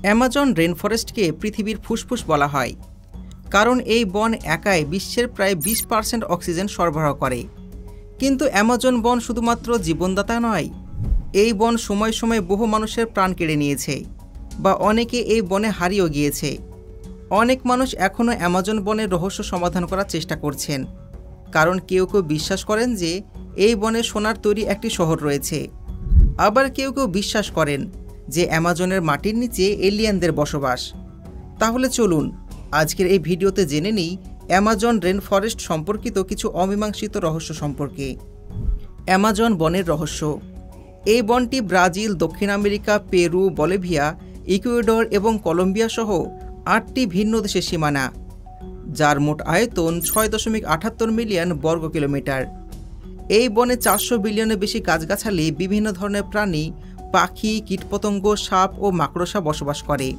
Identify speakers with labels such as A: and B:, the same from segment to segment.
A: Amazon রেনফরেস্টকে পৃথিবীর ফুসফুস বলা হয়, কারণ এই বন একাই বিশ্বের প্রায় 20% অক্সিজেন সরবরাহ করে। কিন্তু অ্যামাজন বন শুধুমাত্র জীবনদাতা নয়, এই বন সময় সময় বহু মানুষের প্রাণ কেড়ে নিয়েছে বা অনেকে এই বনে হারিয়েও গিয়েছে। অনেক মানুষ এখনও অ্যামাজন বনের রহস্য সমাধান করার চেষ্টা করছেন, কারণ কেউ কেউ বিশ্বাস করেন যে এই বনে সোনার তৈরি একটি শহর রয়েছে, আবার কেউ কেউ বিশ্বাস করেন যে অ্যামাজনের মাটির নিচে এলিয়েনদের বসবাস। তাহলে চলুন আজকের এই ভিডিওতে জেনে নিই অ্যামাজন রেন ফরেস্ট সম্পর্কিত কিছু অমীমাংসিত রহস্য সম্পর্কে। অ্যামাজন বনের রহস্য। এই বনটি ব্রাজিল, দক্ষিণ আমেরিকা, পেরু, বলিভিয়া, ইকুয়েডর এবং কলম্বিয়া সহ 8টি ভিন্ন দেশের সীমানা, যার মোট আয়তন 6.78 মিলিয়ন বর্গ কিলোমিটার। এই বনে 400 বিলিয়নের বেশি গাছগাছালি, বিভিন্ন ধরনের প্রাণী, পাখি, কীটপতঙ্গ, সাপ ও মাকড়সা বসবাস করে।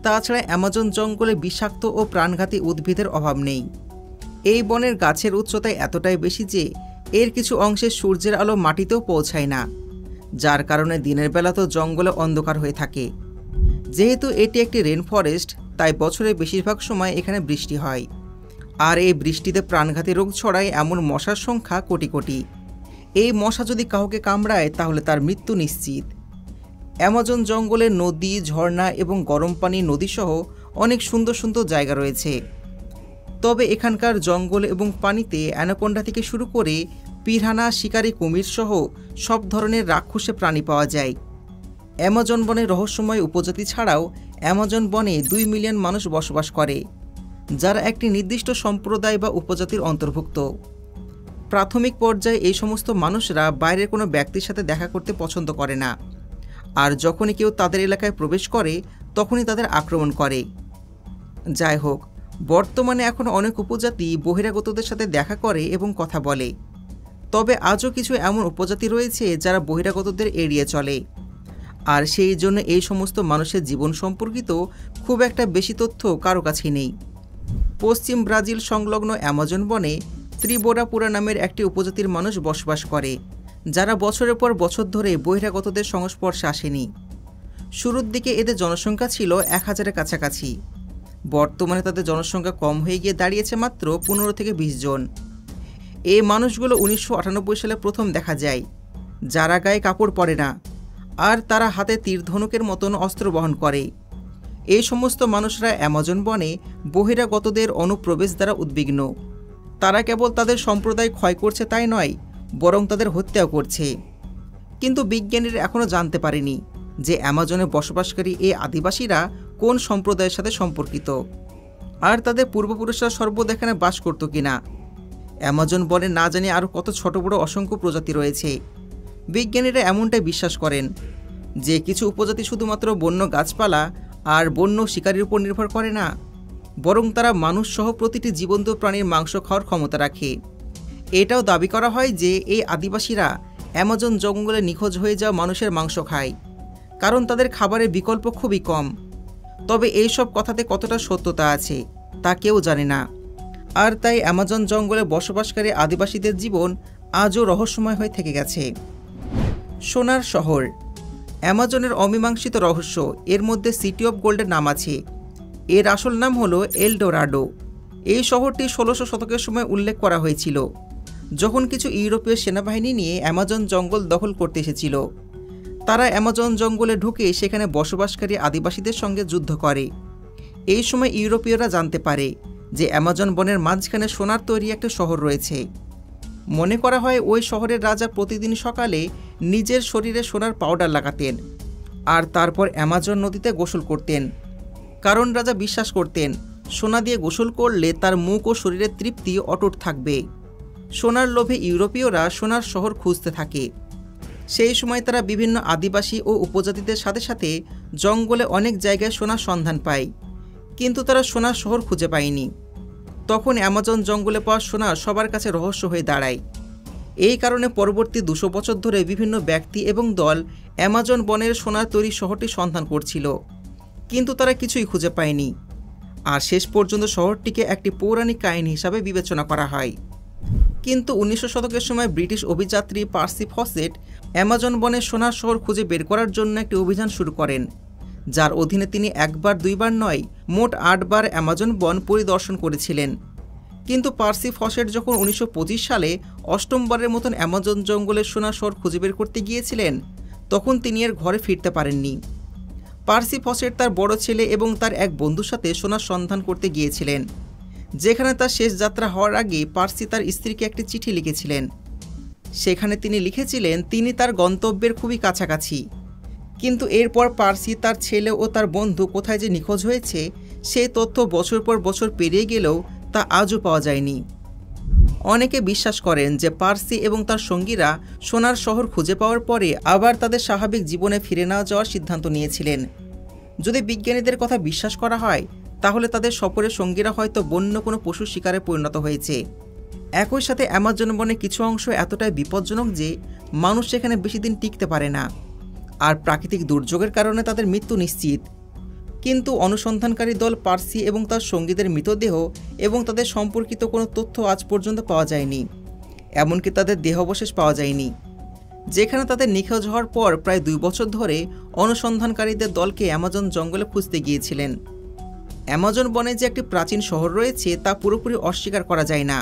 A: তাছাড়া অ্যামাজন জঙ্গলে বিষাক্ত ও প্রাণঘাতী উদ্ভিদের অভাব নেই। এই বনের গাছের উচ্চতা এতটাই বেশি যে এর কিছু অংশে সূর্যের আলো মাটিতেও পৌঁছায় না, যার কারণে দিনের বেলা তো জঙ্গলে অন্ধকার হয়ে থাকে। যেহেতু এটি একটি রেন ফরেস্ট, তাই বছরের বেশিরভাগ সময় এখানে বৃষ্টি হয়, আর এই বৃষ্টিতে প্রাণঘাতী রোগ ছড়ায় এমন মশার সংখ্যা কোটি কোটি। এই মশা যদি কাউকে কামড়ায় তাহলে তার মৃত্যু নিশ্চিত। অ্যামাজন জঙ্গলে নদী, ঝর্ণা এবং গরম পানি নদীসহ অনেক সুন্দর সুন্দর জায়গা রয়েছে। তবে এখানকার জঙ্গল এবং পানিতে অ্যানাকোন্ডা থেকে শুরু করে পিরানহা, শিকারি কুমির সহ সব ধরনের রাক্ষসে প্রাণী পাওয়া যায়। অ্যামাজন বনের রহস্যময় উপজাতি ছাড়াও অ্যামাজন বনে 2 মিলিয়ন মানুষ বসবাস করে, যারা একটি নির্দিষ্ট সম্প্রদায় বা উপজাতির অন্তর্ভুক্ত। প্রাথমিক পর্যায়ে এই সমস্ত মানুষরা বাইরের কোনো ব্যক্তির সাথে দেখা করতে পছন্দ করে না, আর যখনই কেউ তাদের এলাকায় প্রবেশ করে তখনই তাদের আক্রমণ করে। যাই হোক, বর্তমানে এখন অনেক উপজাতি বহিরাগতদের সাথে দেখা করে এবং কথা বলে। তবে আজও কিছু এমন উপজাতি রয়েছে যারা বহিরাগতদের এড়িয়ে চলে, আর সেই জন্য এই সমস্ত মানুষের জীবন সম্পর্কিত খুব একটা বেশি তথ্য কারো কাছে নেই। পশ্চিম ব্রাজিল সংলগ্ন অ্যামাজন বনে ত্রিবোরাপুরা নামের একটি উপজাতির মানুষ বসবাস করে, যারা বছরের পর বছর ধরে বহিরাগতদের সংস্পর্শে আসেনি। শুরুর দিকে এদের জনসংখ্যা ছিল 1000-এর কাছাকাছি। বর্তমানে তাদের জনসংখ্যা কম হয়ে গিয়ে দাঁড়িয়েছে মাত্র 15 থেকে 20 জন। এই মানুষগুলো 1998 সালে প্রথম দেখা যায়, যারা গায়ে কাপড় পরে না, আর তারা হাতে তীর ধনুকের মতন অস্ত্র বহন করে। এই সমস্ত মানুষরা অ্যামাজন বনে বহিরাগতদের অনুপ্রবেশ দ্বারা উদ্বিগ্ন। তারা কেবল তাদের সম্প্রদায় ক্ষয় করছে তাই নয়, বরং তাদের হত্যাও করছে। কিন্তু বিজ্ঞানীরা এখনও জানতে পারেনি যে অ্যামাজনে বসবাসকারী এই আদিবাসীরা কোন সম্প্রদায়ের সাথে সম্পর্কিত, আর তাদের পূর্বপুরুষরা সর্বদা এখানে বাস করত কিনা। অ্যামাজন বনে না জানি আরও কত ছোট বড় অসংখ্য প্রজাতি রয়েছে। বিজ্ঞানীরা এমনটাই বিশ্বাস করেন যে কিছু উপজাতি শুধুমাত্র বন্য গাছপালা আর বন্য শিকারির উপর নির্ভর করে না, বরং তারা মানুষসহ প্রতিটি জীবন্ত প্রাণীর মাংস খাওয়ার ক্ষমতা রাখে। এটাও দাবি করা হয় যে এই আদিবাসীরা অ্যামাজন জঙ্গলে নিখোঁজ হয়ে যাওয়া মানুষের মাংস খায়, কারণ তাদের খাবারের বিকল্প খুবই কম। তবে এই সব কথাতে কতটা সত্যতা আছে তা কেউ জানে না, আর তাই অ্যামাজন জঙ্গলে বসবাসকারী আদিবাসীদের জীবন আজও রহস্যময় হয়ে থেকে গেছে। সোনার শহর। অ্যামাজনের অমীমাংসিত রহস্য, এর মধ্যে সিটি অফ গোল্ডের নাম আছে। এর আসল নাম হলো এল ডোরাডো। এই শহরটি 1600 শতকের সময় উল্লেখ করা হয়েছিল, যখন কিছু ইউরোপীয় সেনাবাহিনী নিয়ে অ্যামাজন জঙ্গল দখল করতে এসেছিল। তারা অ্যামাজন জঙ্গলে ঢুকে সেখানে বসবাসকারী আদিবাসীদের সঙ্গে যুদ্ধ করে। এই সময় ইউরোপীয়রা জানতে পারে যে অ্যামাজন বনের মাঝখানে সোনার তৈরি একটা শহর রয়েছে। মনে করা হয় ওই শহরের রাজা প্রতিদিন সকালে নিজের শরীরে সোনার পাউডার লাগাতেন, আর তারপর অ্যামাজন নদীতে গোসল করতেন, কারণ রাজা বিশ্বাস করতেন সোনা দিয়ে গোসল করলে তার মুখ ও শরীরের তৃপ্তি অটুট থাকবে। সোনার লোভে ইউরোপীয়রা সোনার শহর খুঁজতে থাকে। সেই সময় তারা বিভিন্ন আদিবাসী ও উপজাতিদের সাথে সাথে জঙ্গলে অনেক জায়গায় সোনার সন্ধান পায়, কিন্তু তারা সোনার শহর খুঁজে পায়নি। তখন অ্যামাজন জঙ্গলে পাওয়া সোনা সবার কাছে রহস্য হয়ে দাঁড়ায়। এই কারণে পরবর্তী 200 বছর ধরে বিভিন্ন ব্যক্তি এবং দল অ্যামাজন বনের সোনার তৈরি শহরটি সন্ধান করছিল, কিন্তু তারা কিছুই খুঁজে পায়নি। আর শেষ পর্যন্ত শহরটিকে একটি পৌরাণিক কাহিনী হিসাবে বিবেচনা করা হয়। কিন্তু 1900 শতকের সময় ব্রিটিশ অভিযাত্রী পার্সি ফসেট অ্যামাজন বনের সোনার শহর খুঁজে বের করার জন্য একটি অভিযান শুরু করেন। যার অধীনে তিনি একবার দুইবার নয় মোট 8 বার অ্যামাজন বন পরিদর্শন করেছিলেন। কিন্তু পার্সি ফসেট যখন 1925 সালে 8ম বারের মতন অ্যামাজন জঙ্গলের সোনার শহর খুঁজে বের করতে গিয়েছিলেন, তখন তিনি এর ঘরে ফিরতে পারেননি। পার্সি ফসেট তার বড় ছেলে এবং তার এক বন্ধুর সাথে সোনার সন্ধান করতে গিয়েছিলেন, যেখানে তার শেষ যাত্রা হওয়ার আগে পার্সি তার স্ত্রীকে একটি চিঠি লিখেছিলেন। সেখানে তিনি লিখেছিলেন তিনি তার গন্তব্যের খুবই কাছাকাছি, কিন্তু এরপর পার্সি তার ছেলে ও তার বন্ধু কোথায় যে নিখোঁজ হয়েছে সেই তথ্য বছর পর বছর পেরিয়ে গেলেও তা আজও পাওয়া যায়নি। অনেকে বিশ্বাস করেন যে পার্সি এবং তার সঙ্গীরা সোনার শহর খুঁজে পাওয়ার পরে আবার তাদের স্বাভাবিক জীবনে ফিরে না যাওয়ার সিদ্ধান্ত নিয়েছিলেন। যদি বিজ্ঞানীদের কথা বিশ্বাস করা হয়, তাহলে তাদের সফরের সঙ্গীরা হয়তো বন্য কোনো পশু শিকারে পরিণত হয়েছে। একই সাথে অ্যামাজন বনের কিছু অংশ এতটাই বিপজ্জনক যে মানুষ সেখানে বেশি দিন টিকতে পারে না, আর প্রাকৃতিক দুর্যোগের কারণে তাদের মৃত্যু নিশ্চিত। কিন্তু অনুসন্ধানকারী দল পার্সি এবং তার সঙ্গীদের মৃতদেহ এবং তাদের সম্পর্কিত কোনো তথ্য আজ পর্যন্ত পাওয়া যায়নি, এমনকি তাদের দেহাবশেষ পাওয়া যায়নি। যেখানে তাদের নিখোঁজ হওয়ার পর প্রায় 2 বছর ধরে অনুসন্ধানকারীদের দলকে অ্যামাজন জঙ্গলে খুঁজতে গিয়েছিলেন। অ্যামাজন বনে যে একটি প্রাচীন শহর রয়েছে তা পুরোপুরি অস্বীকার করা যায় না,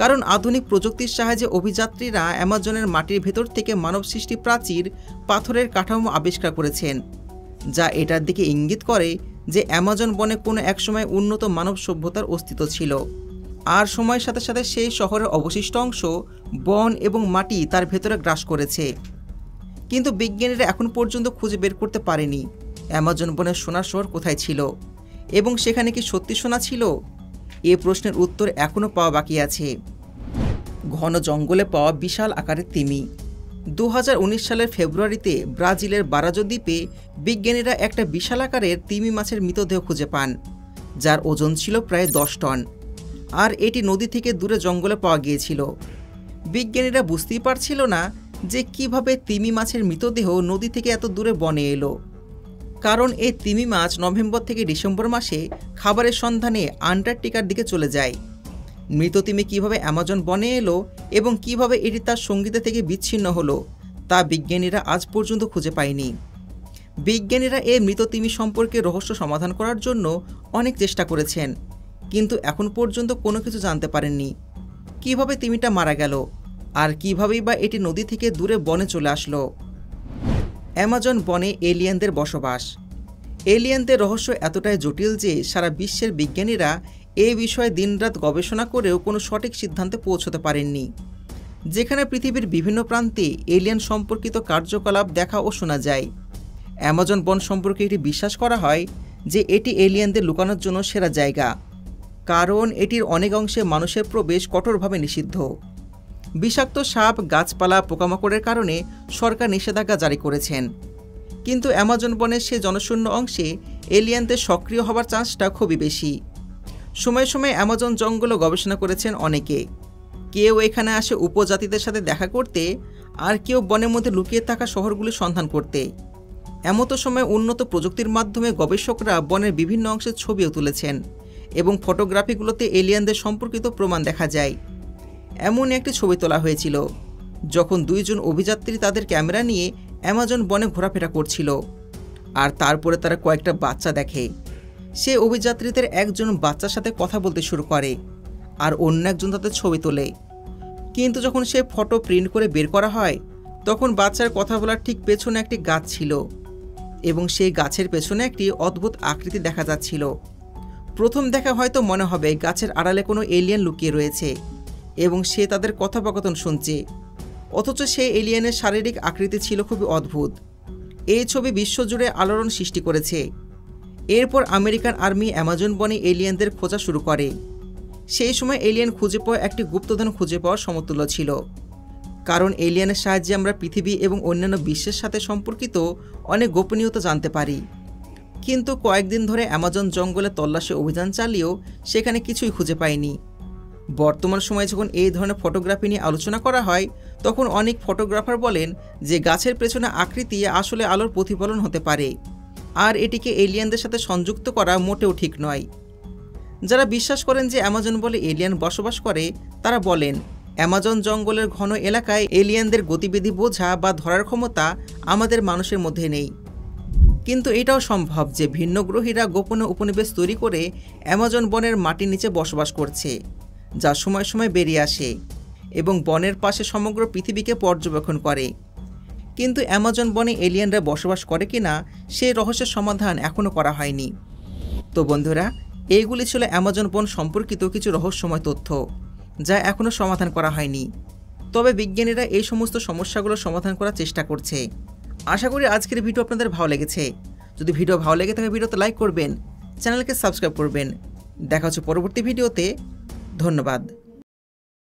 A: কারণ আধুনিক প্রযুক্তির সাহায্যে অভিযাত্রীরা অ্যামাজনের মাটির ভেতর থেকে মানব সৃষ্টি প্রাচীর পাথরের কাঠামো আবিষ্কার করেছেন, যা এটার দিকে ইঙ্গিত করে যে অ্যামাজন বনে কোনো একসময় উন্নত মানব সভ্যতার অস্তিত্ব ছিল, আর সময়ের সাথে সাথে সেই শহরের অবশিষ্ট অংশ বন এবং মাটি তার ভেতরে গ্রাস করেছে। কিন্তু বিজ্ঞানীরা এখন পর্যন্ত খুঁজে বের করতে পারেনি অ্যামাজন বনের সোনার শহর কোথায় ছিল এবং সেখানে কি সত্যি সোনা ছিল। এ প্রশ্নের উত্তর এখনও পাওয়া বাকি আছে। ঘন জঙ্গলে পাওয়া বিশাল আকারের তিমি। 2019 সালের ফেব্রুয়ারিতে ব্রাজিলের বারাজো দ্বীপে বিজ্ঞানীরা একটা বিশাল আকারের তিমি মাছের মৃতদেহ খুঁজে পান, যার ওজন ছিল প্রায় 10 টন, আর এটি নদী থেকে দূরে জঙ্গলে পাওয়া গিয়েছিল। বিজ্ঞানীরা বুঝতেই পারছিল না যে কিভাবে তিমি মাছের মৃতদেহ নদী থেকে এত দূরে বনে এলো, কারণ এই তিমি মাছ নভেম্বর থেকে ডিসেম্বর মাসে খাবারের সন্ধানে আন্টার্কটিকার দিকে চলে যায়। মৃত তিমি কীভাবে অ্যামাজন বনে এলো এবং কিভাবে এটি তার সঙ্গীদের থেকে বিচ্ছিন্ন হলো তা বিজ্ঞানীরা আজ পর্যন্ত খুঁজে পায়নি। বিজ্ঞানীরা এই মৃত তিমি সম্পর্কে রহস্য সমাধান করার জন্য অনেক চেষ্টা করেছেন, কিন্তু এখন পর্যন্ত কোনো কিছু জানতে পারেননি। কিভাবে তিমিটা মারা গেল আর কিভাবেই বা এটি নদী থেকে দূরে বনে চলে আসলো। অ্যামাজন বনে এলিয়েনদের বসবাস। এলিয়েনদের রহস্য এতটাই জটিল যে সারা বিশ্বের বিজ্ঞানীরা এই বিষয়ে দিনরাত গবেষণা করেও কোনো সঠিক সিদ্ধান্তে পৌঁছতে পারেননি। যেখানে পৃথিবীর বিভিন্ন প্রান্তে এলিয়েন সম্পর্কিত কার্যকলাপ দেখা ও শোনা যায়, অ্যামাজন বন সম্পর্কে এটি বিশ্বাস করা হয় যে এটি এলিয়েনদের লুকানোর জন্য সেরা জায়গা, কারণ এটির অনেক অংশে মানুষের প্রবেশ কঠোরভাবে নিষিদ্ধ। বিষাক্ত সাপ, গাছপালা, পোকামাকড়ের কারণে সরকার নিষেধাজ্ঞা জারি করেছেন। কিন্তু অ্যামাজন বনের সে জনশূন্য অংশে এলিয়েনদের সক্রিয় হওয়ার চান্সটা খুবই বেশি। সময়ে সময়ে অ্যামাজন জঙ্গলও গবেষণা করেছেন অনেকে। কেউ এখানে আসে উপজাতিদের সাথে দেখা করতে, আর কেউ বনের মধ্যে লুকিয়ে থাকা শহরগুলির সন্ধান করতে। এমতো সময় উন্নত প্রযুক্তির মাধ্যমে গবেষকরা বনের বিভিন্ন অংশের ছবিও তুলেছেন এবং ফটোগ্রাফিগুলোতে এলিয়েনদের সম্পর্কিত প্রমাণ দেখা যায়। এমন একটি ছবি তোলা হয়েছিল যখন 2 জন অভিযাত্রী তাদের ক্যামেরা নিয়ে অ্যামাজন বনে ঘোরাফেরা করছিল, আর তারপরে তারা কয়েকটা বাচ্চা দেখে। সে অভিযাত্রীদের একজন বাচ্চার সাথে কথা বলতে শুরু করে, আর অন্য একজন তাদের ছবি তোলে। কিন্তু যখন সে ফটো প্রিন্ট করে বের করা হয়, তখন বাচ্চার কথা বলার ঠিক পেছনে একটি গাছ ছিল, এবং সেই গাছের পেছনে একটি অদ্ভুত আকৃতি দেখা যাচ্ছিল। প্রথম দেখা হয়তো মনে হবে গাছের আড়ালে কোনো এলিয়েন লুকিয়ে রয়েছে এবং সে তাদের কথোপকথন শুনছে, অথচ সেই এলিয়েনের শারীরিক আকৃতি ছিল খুবই অদ্ভুত। এই ছবি বিশ্বজুড়ে আলোড়ন সৃষ্টি করেছে। এরপর আমেরিকান আর্মি অ্যামাজন বনে এলিয়েনদের খোঁজা শুরু করে। সেই সময় এলিয়েন খুঁজে পাওয়া একটি গুপ্তধন খুঁজে পাওয়ার সমতুল্য ছিল, কারণ এলিয়েনের সাহায্যে আমরা পৃথিবী এবং অন্যান্য বিশ্বের সাথে সম্পর্কিত অনেক গোপনীয়তা জানতে পারি। কিন্তু কয়েকদিন ধরে অ্যামাজন জঙ্গলে তল্লাশি অভিযান চালিয়েও সেখানে কিছুই খুঁজে পায়নি। বর্তমান সময়ে যখন এই ধরনের ফটোগ্রাফি নিয়ে আলোচনা করা হয়, তখন অনেক ফটোগ্রাফার বলেন যে গাছের পেছনে আকৃতি আসলে আলোর প্রতিফলন হতে পারে, আর এটিকে এলিয়েনদের সাথে সংযুক্ত করা মোটেও ঠিক নয়। যারা বিশ্বাস করেন যে অ্যামাজন বলে এলিয়েন বসবাস করে, তারা বলেন অ্যামাজন জঙ্গলের ঘন এলাকায় এলিয়েনদের গতিবিধি বোঝা বা ধরার ক্ষমতা আমাদের মানুষের মধ্যে নেই। কিন্তু এটাও সম্ভব যে ভিন্ন গ্রহীরা গোপনে উপনিবেশ তৈরি করে অ্যামাজন বনের মাটির নিচে বসবাস করছে, যা সময় সময় বেরিয়ে আসে এবং বনের পাশে সমগ্র পৃথিবীকে পর্যবেক্ষণ করে। কিন্তু অ্যামাজন বনে এলিয়েনরা বসবাস করে কিনা সেই রহস্যের সমাধান এখনও করা হয়নি। তো বন্ধুরা, এইগুলি ছিল অ্যামাজন বন সম্পর্কিত কিছু রহস্যময় তথ্য, যা এখনও সমাধান করা হয়নি। তবে বিজ্ঞানীরা এই সমস্ত সমস্যাগুলো সমাধান করার চেষ্টা করছে। আশা করি আজকের ভিডিও আপনাদের ভালো লেগেছে। যদি ভিডিও ভালো লেগে থাকে ভিডিওতে লাইক করবেন, চ্যানেলকে সাবস্ক্রাইব করবেন। দেখা হচ্ছে পরবর্তী ভিডিওতে। ধন্যবাদ।